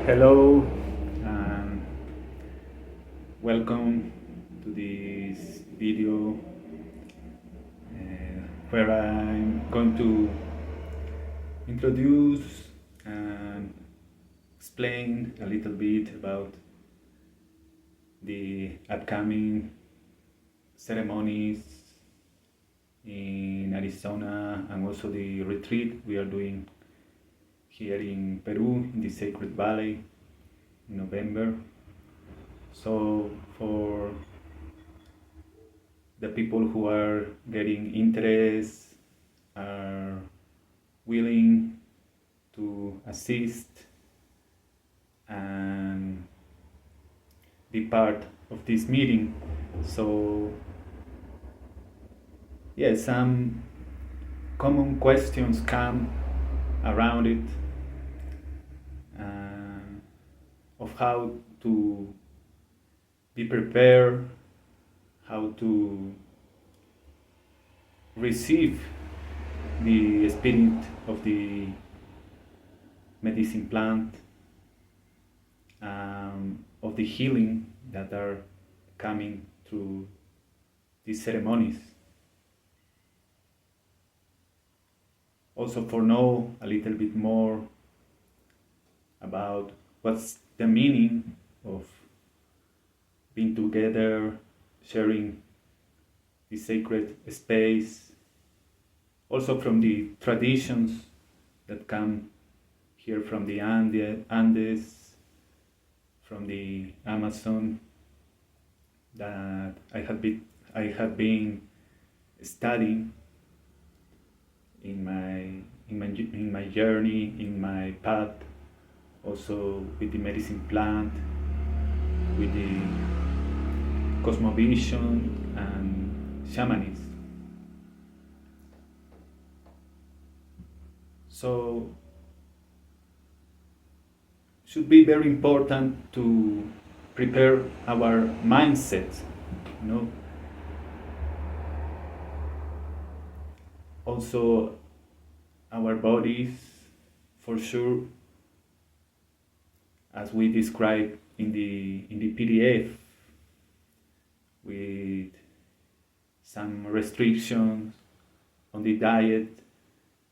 Hello, and welcome to this video where I'm going to introduce and explain a little bit about the upcoming ceremonies in Arizona and also the retreat we are doing here in Peru in the Sacred Valley in November. So for the people who are getting interest, are willing to assist and be part of this meeting. So yeah, some common questions come around it of how to be prepared, how to receive the spirit of the medicine plant, of the healing that are coming through these ceremonies. Also for know a little bit more about what's the meaning of being together, sharing the sacred space, also from the traditions that come here from the Andes, from the Amazon, that I have been studying in my journey, in my path, also with the medicine plant, with the cosmovision and shamanism. So should be very important to prepare our mindset, also our bodies, for sure, as we describe in the PDF, with some restrictions on the diet,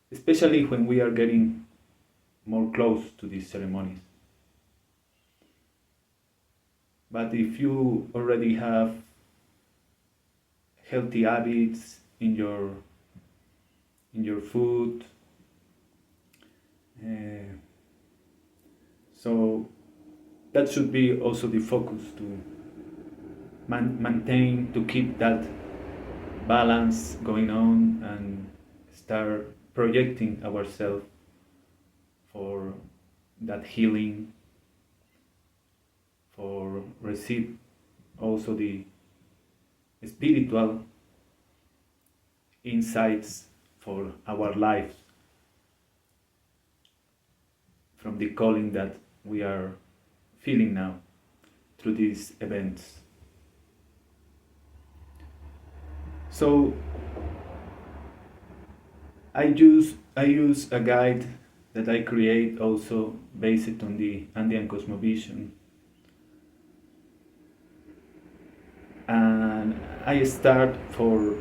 especially when we are getting more close to these ceremonies. But if you already have healthy habits in your food, so that should be also the focus, to maintain, to keep that balance going on and start projecting ourselves for that healing, for receive also the spiritual insights for our lives from the calling that we are feeling now through these events. So I use a guide that I create also based on the Andean cosmovision, and I start for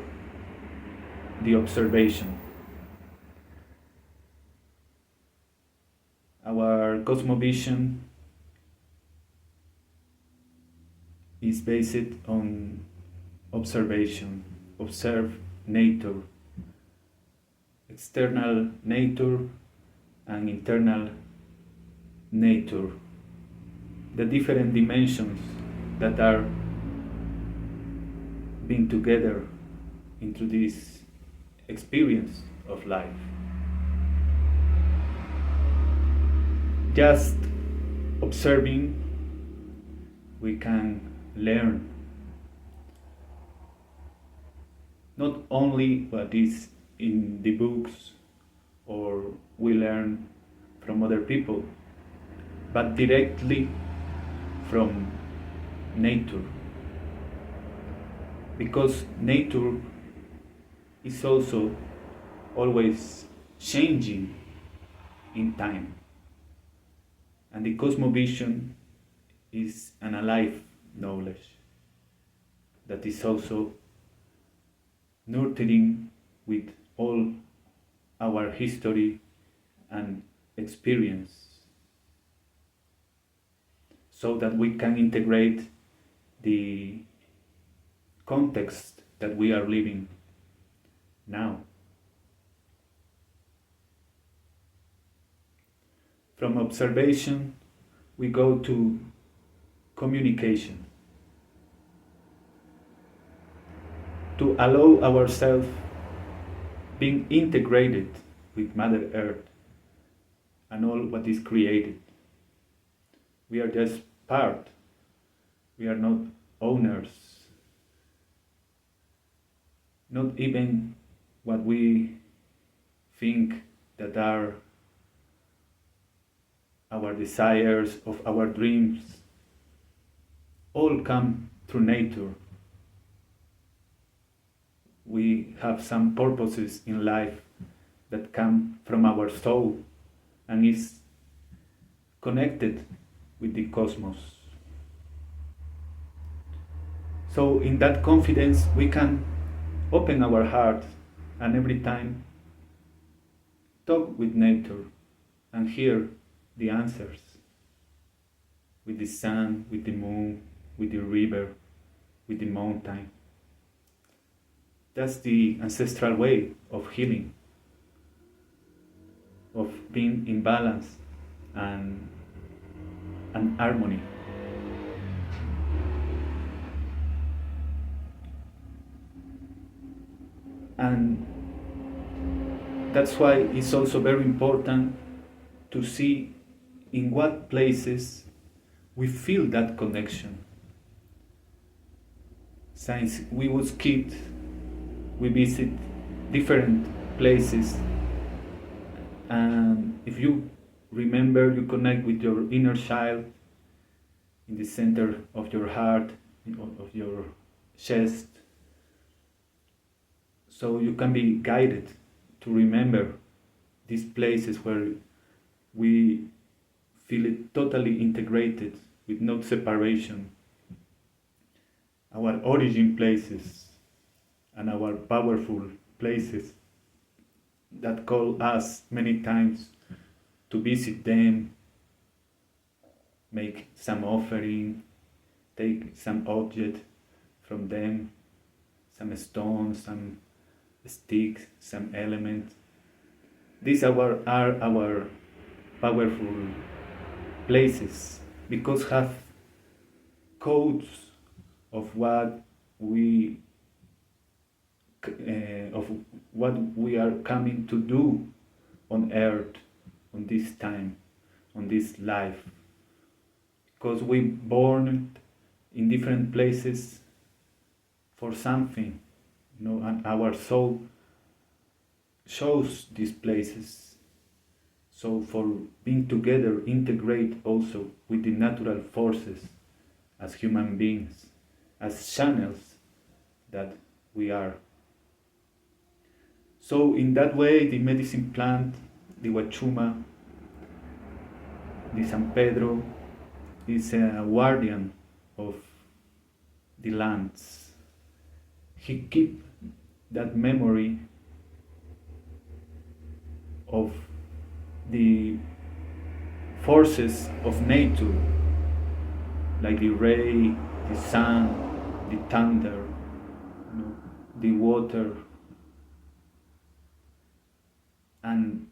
the observation. Our cosmovision is based on observation. Observe nature, external nature and internal nature, the different dimensions that are being together into this experience of life. Just observing, we can learn not only what is in the books or we learn from other people, but directly from nature. Because nature is also always changing in time. And the cosmovision is an alive knowledge that is also nurturing with all our history and experience, so that we can integrate the context that we are living now. From observation, we go to communication, to allow ourselves being integrated with Mother Earth and all what is created. We are just part. We are not owners. Not even what we think that are our desires, of our dreams, all come through nature. We have some purposes in life that come from our soul and is connected with the cosmos. So in that confidence we can open our heart and every time talk with nature and hear the answers, with the sun, with the moon, with the river, with the mountain. That's the ancestral way of healing, of being in balance and harmony. And that's why it's also very important to see in what places we feel that connection. Since we was kids, we visit different places, and if you remember, you connect with your inner child in the center of your heart, of your chest, so you can be guided to remember these places where we feel it totally integrated with no separation, our origin places and our powerful places that call us many times to visit them, make some offering, take some object from them, some stones, some sticks, some element. These are our powerful places because have codes of what we are coming to do on earth, on this time, on this life. Because we born in different places for something, and our soul shows these places. So for being together, integrate also with the natural forces as human beings, as channels that we are. So in that way, the medicine plant, the Huachuma, the San Pedro, is a guardian of the lands. He keeps that memory of the forces of nature, like the rain, the sun, the thunder, the water, and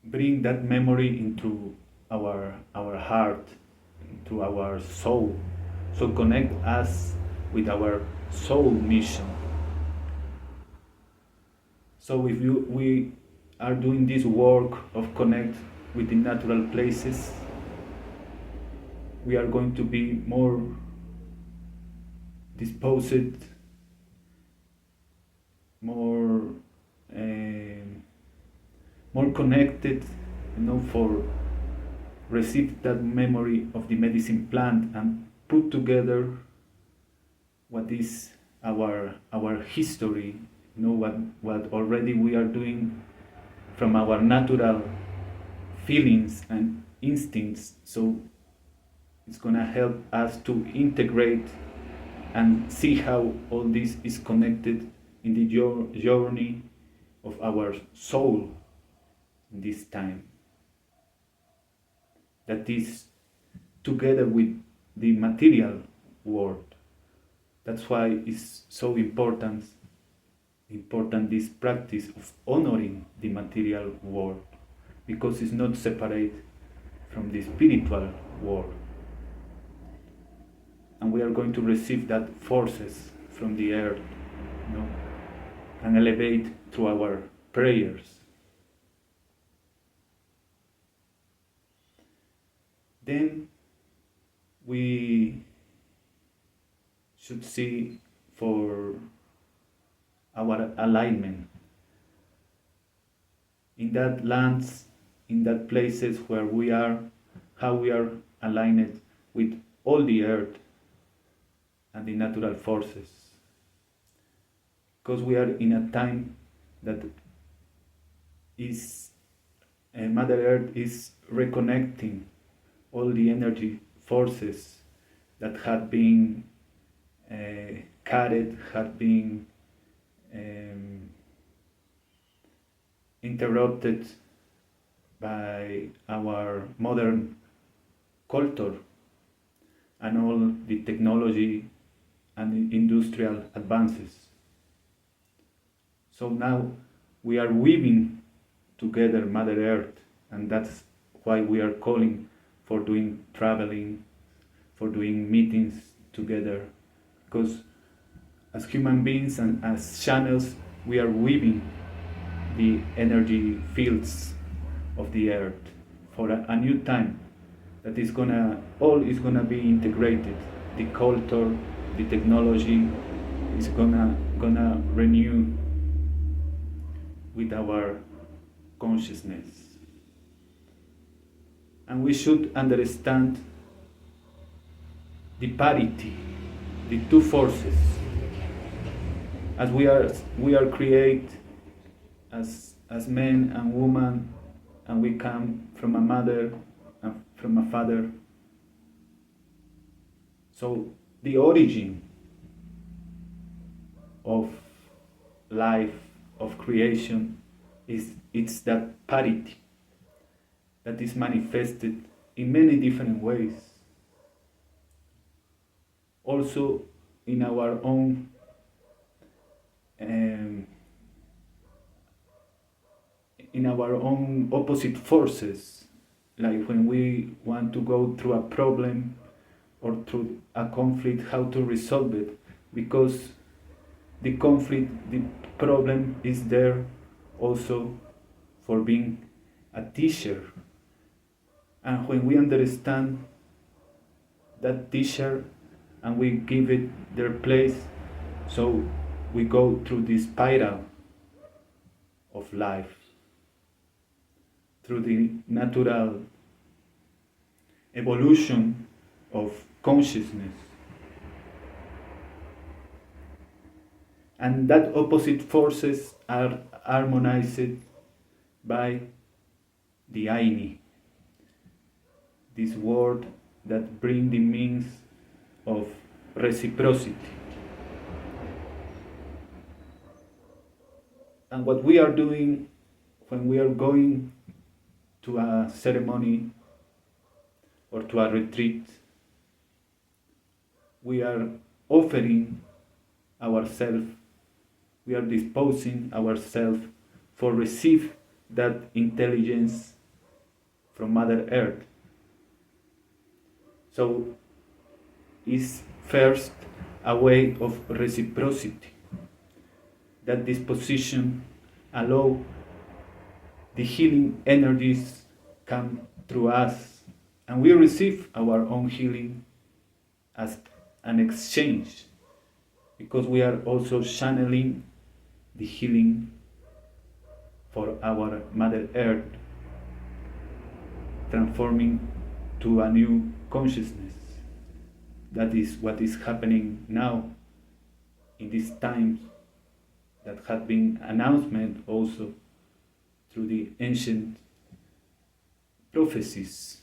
bring that memory into our heart, into our soul, so connect us with our soul mission. So if we are doing this work of connect with the natural places, we are going to be more disposed, more connected, for receive that memory of the medicine plant and put together what is our history, what already we are doing from our natural feelings and instincts, so it's gonna help us to integrate and see how all this is connected in the journey of our soul in this time. That is together with the material world. That's why it's so important this practice of honoring the material world, because it's not separate from the spiritual world. And we are going to receive that forces from the earth, and elevate through our prayers. Then we should see for our alignment in that lands, in that places where we are, how we are aligned with all the earth and the natural forces. Because we are in a time that is Mother Earth is reconnecting all the energy forces that had been carried, had been interrupted by our modern culture and all the technology and the industrial advances. So now we are weaving together Mother Earth, and that's why we are calling for doing traveling, for doing meetings together, because as human beings and as channels, we are weaving the energy fields of the earth for a new time that is all is gonna be integrated. The culture, the technology is gonna renew with our consciousness. And we should understand the parity, the two forces. As we are created as men and women, and we come from a mother and from a father. So the origin of life, of creation, it's that parity that is manifested in many different ways. Also in our own opposite forces, like when we want to go through a problem or through a conflict, how to resolve it, because the conflict, the problem is there also for being a teacher. And when we understand that teacher and we give it their place, so we go through this spiral of life, through the natural evolution of consciousness. And that opposite forces are harmonized by the Aini, this word that brings the means of reciprocity. And what we are doing when we are going to a ceremony or to a retreat, we are offering ourselves, we are disposing ourselves for receive that intelligence from Mother Earth. So it's first a way of reciprocity. That disposition allow the healing energies come through us, and we receive our own healing as an exchange, because we are also channeling the healing for our Mother Earth, transforming to a new consciousness. That is what is happening now in these times that had been announcement also through the ancient prophecies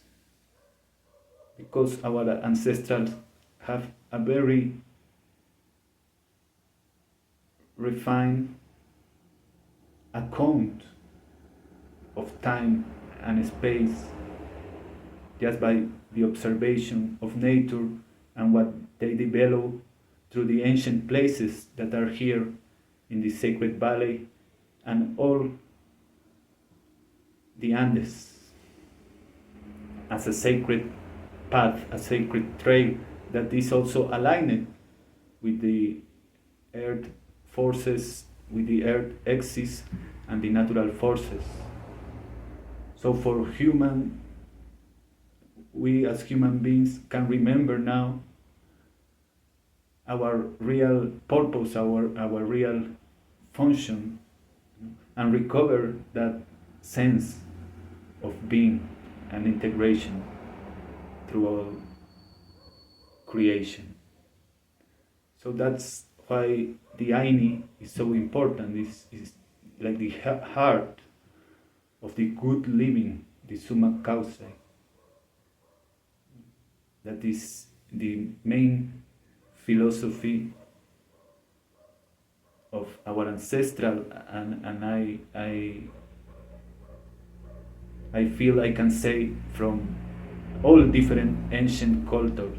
because our ancestors have a very refined account of time and space just by the observation of nature and what they develop through the ancient places that are here in the sacred valley and all the Andes as a sacred path, a sacred trail that is also aligned with the earth forces, with the earth axis and the natural forces. So for we as human beings can remember now our real purpose, our real function, and recover that sense of being and integration through all creation. So that's why the Aini is so important. Is like the heart of the good living, the summa causa. That is the main philosophy of our ancestral, and I feel I can say from all different ancient cultures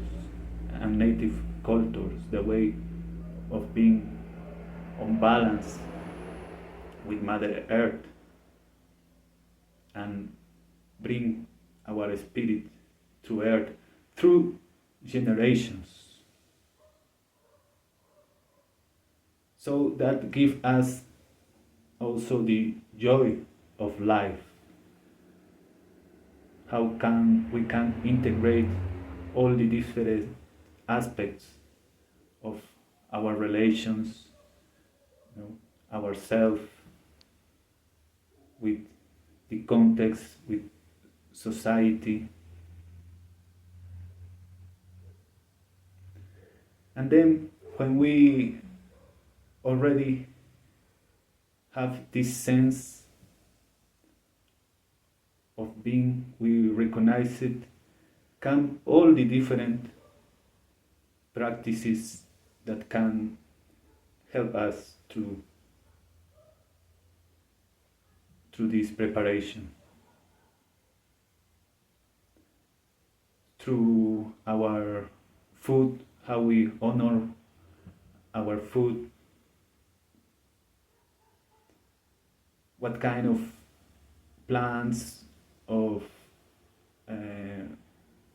and native cultures, the way of being on balance with Mother Earth and bring our spirit to Earth through generations. So that gives us also the joy of life. How can we integrate all the different aspects of our relations, ourselves, with the context, with society. And then when we already have this sense of being, we recognize it, come all the different practices that can help us through this preparation. Through our food, how we honor our food, what kind of plants, of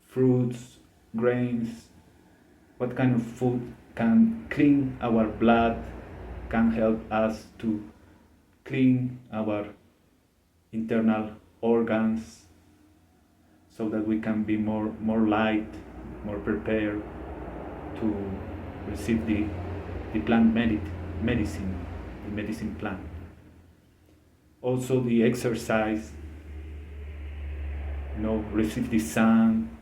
fruits, grains, what kind of food can clean our blood, can help us to clean our internal organs so that we can be more light, more prepared to receive the plant medicine, the medicine plant. Also the exercise, receive the sun,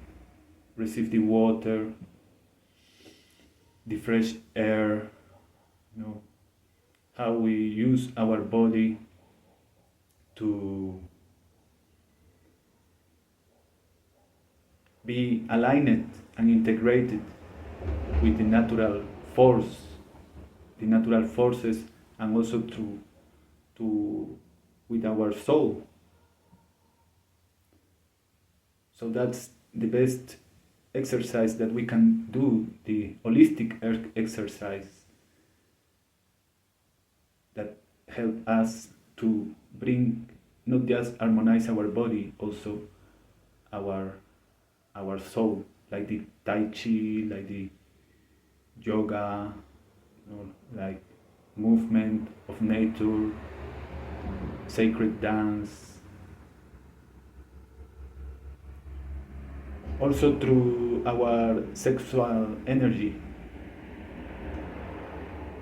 receive the water, the fresh air, how we use our body to be aligned and integrated with the natural force, the natural forces, and also with our soul. So that's the best exercise that we can do, the holistic exercise that help us to bring, not just harmonize our body, also our soul, like the Tai Chi, like the yoga, like movement of nature, sacred dance. Also through our sexual energy,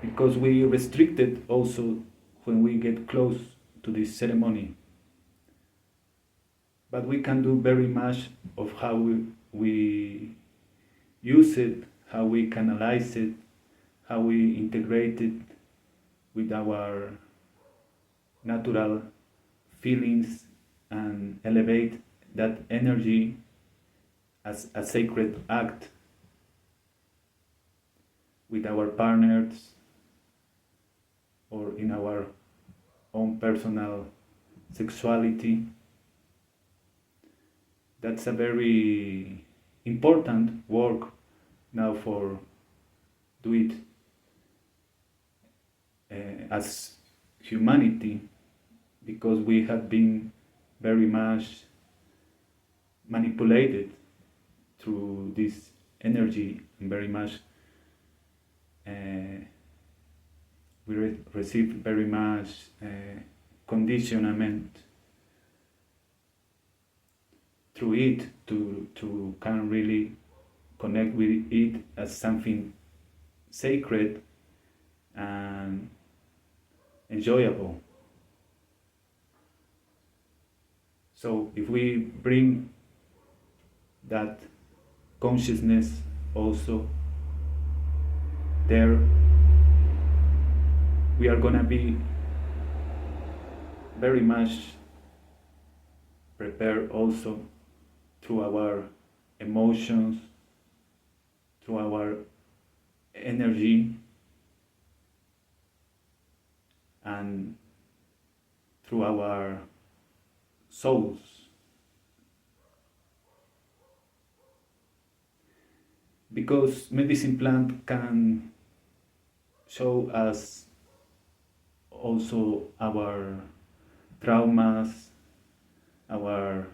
because we restricted also when we get close to this ceremony. But we can do very much of how we use it, how we canalize it, how we integrate it with our natural feelings and elevate that energy as a sacred act with our partners or in our own personal sexuality. That's a very important work now for do it as humanity, because we have been very much manipulated through this energy, and very much we receive very much conditionment through it to can really connect with it as something sacred and enjoyable. So if we bring that consciousness also there, we are gonna be very much prepared also through our emotions, through our energy, and through our souls. Because medicine plant can show us also our traumas, our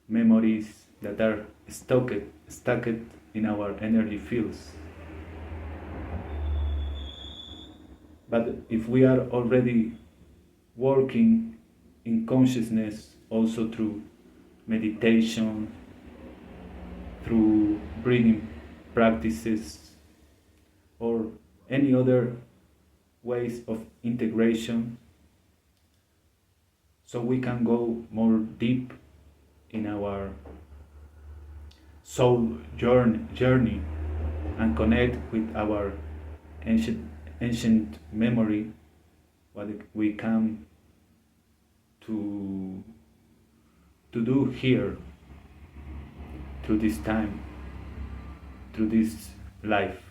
memories that are stuck in our energy fields. But if we are already working in consciousness, also through meditation, through breathing practices, or any other ways of integration, so we can go more deep in our soul journey and connect with our ancient memory, what we come to do here through this time, through this life.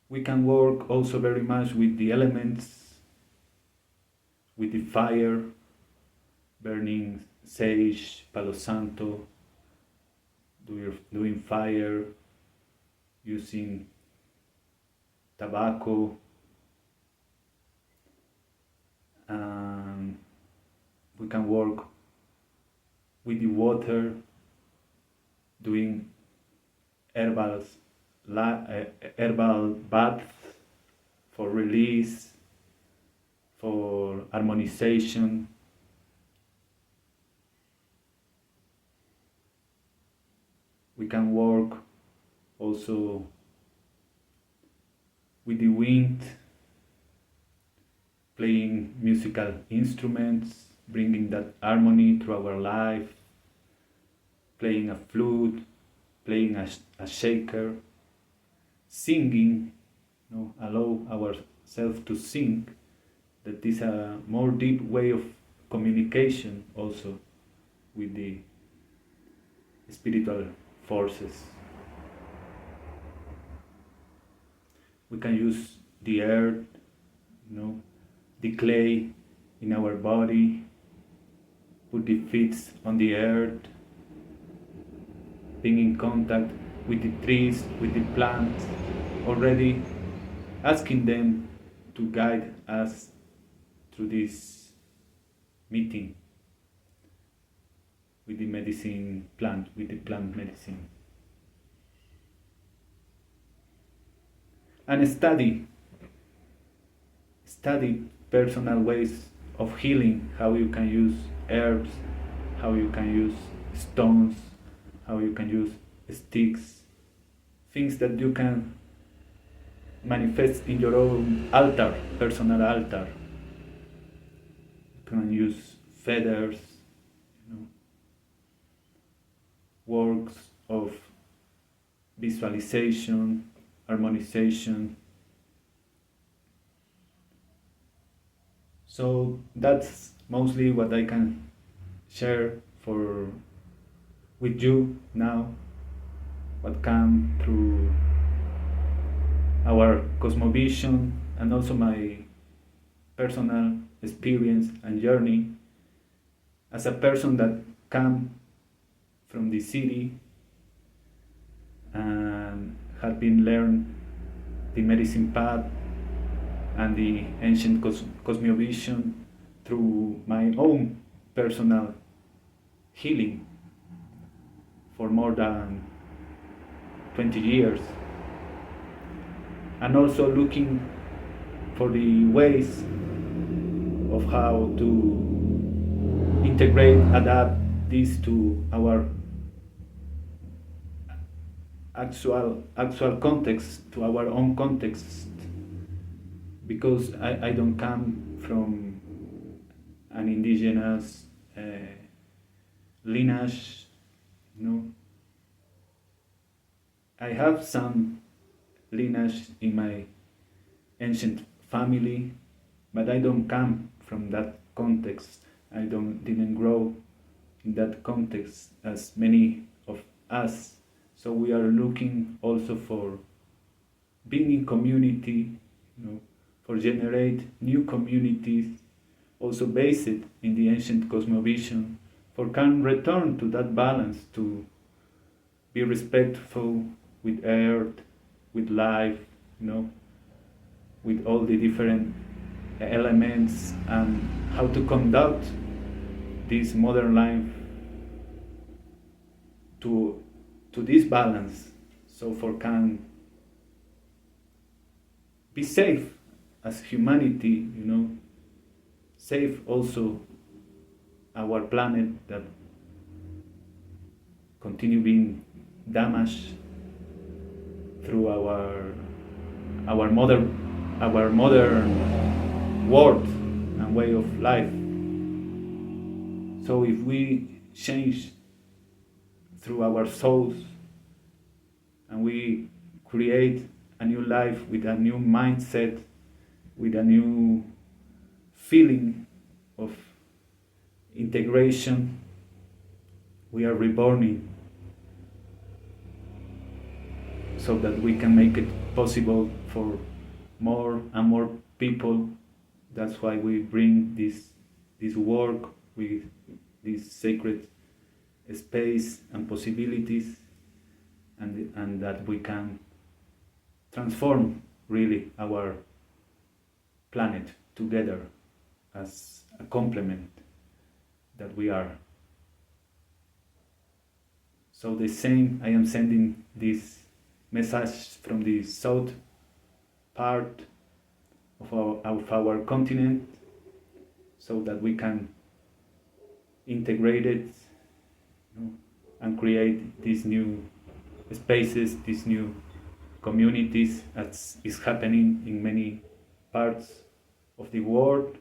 We can work also very much with the elements, with the fire, burning sage, palo santo, doing fire, using tobacco, and we can work with the water, doing herbal baths for release, for harmonization. We can work also with the wind, playing musical instruments, bringing that harmony through our life, playing a flute, playing a shaker, singing, allow ourselves to sing. That is a more deep way of communication also with the spiritual forces. We can use the earth, the clay in our body, put the feet on the earth, being in contact with the trees, with the plants, already asking them to guide us through this meeting with the medicine plant, with the plant medicine. And study personal ways of healing, how you can use herbs, how you can use stones, how you can use sticks, things that you can manifest in your own altar, personal altar. You can use feathers, works of visualization, harmonization. So that's mostly what I can share with you now what come through our cosmovision and also my personal experience and journey as a person that come from the city and had been learned the medicine path and the ancient cosmovision through my own personal healing for more than 20 years, and also looking for the ways of how to integrate, adapt this to our actual context, to our own context, because I don't come from an indigenous lineage, I have some lineage in my ancient family, but I don't come from that context. I didn't grow in that context as many of us. So we are looking also for being in community, for generate new communities, also based in the ancient cosmovision, for can return to that balance, to be respectful with earth, with life, with all the different elements, and how to conduct this modern life to this balance, so for can be safe as humanity, save also our planet that continue being damaged through our modern world and way of life. So if we change through our souls and we create a new life with a new mindset, with a new feeling of integration, we are reborning, so that we can make it possible for more and more people. That's why we bring this work with this sacred space and possibilities, and that we can transform really our planet together as a complement that we are. So the same, I am sending this message from the south part of our continent, so that we can integrate it, and create these new spaces, these new communities, as is happening in many parts of the world,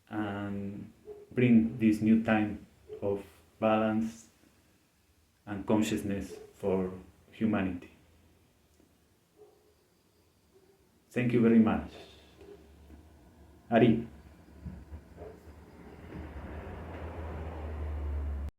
and bring this new time of balance and consciousness for humanity. Thank you very much. Ari.